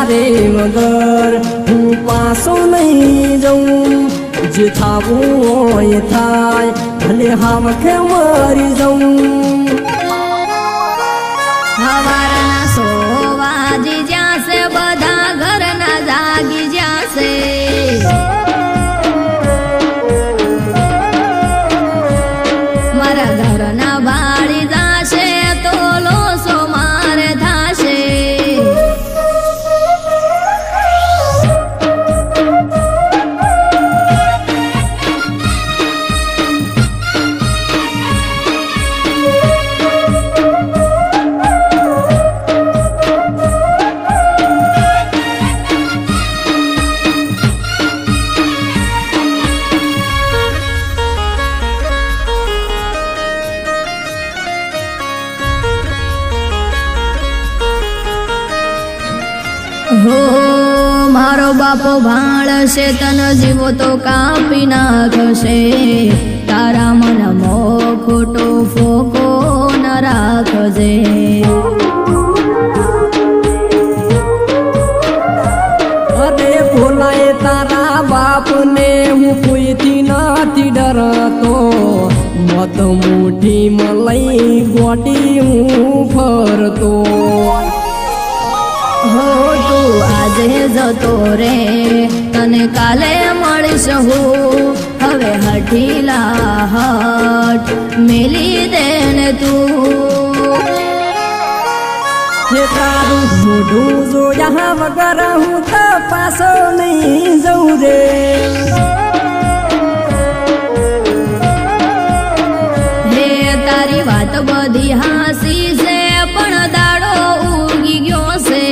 रे वगर हूँ पासो नहीं जाऊं जे थावू होय थाय भले हम के मरी जाऊं हवारना सोवाजी ज्यासे बधा घर ना जागी ज्यासे मारा घर ना बाड़ी जाशे तो लोसो मार थाशे हो मारो बापो भाळशे तन जीवो तो कापी नाखशे तारा मन मो खोटो फोको न राखजे अरे बोलाए तारा बाप ने हूँ कोई थी नाती डरतो मत मुठी मलाई गोटी हूँ फरतो हो तू આજે જતો રે તને કાલે મળીશ હું હવે હઠીલા હટ મેલી દે ને તું हे तारू मोढू जोया वगर हूँ तो पासो नहीं जाऊं रे हे तारी વાત બધી હાસી છે પણ દાડો ઉગી ગયો છે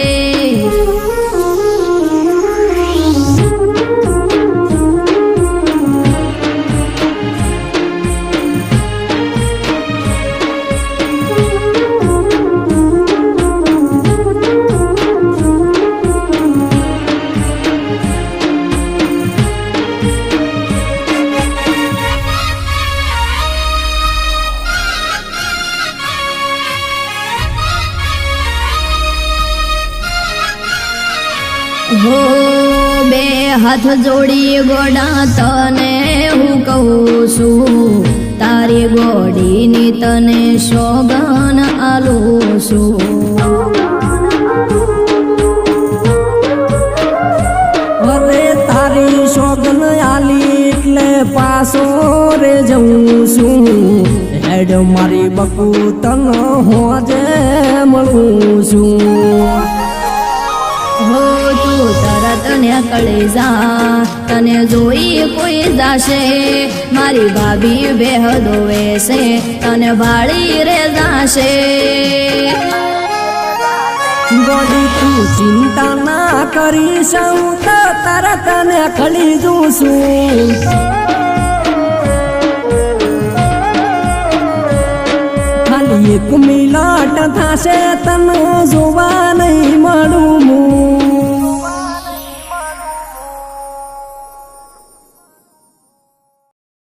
हो बे हाथ जोड़ी गोड़ा तने हूँ कहूँ छू तारी गोड़ी नी तने सोगन आलू छू अरे तारी सोगन आली એટલે પાસો રે જઉં છું હેડ મારી બકુ તન હોજે મળું છું हो तू तरत નેકળી જા તને જોઈ કોઈ જાશે મારી ભાભી બેહદો વેસે તને ભાળી રે જાશે ગોડી તું ચિંતા ના કરીશ હું તો તરત નેકળી જઉં છું ખાલી એક મિલાટ થાશે તને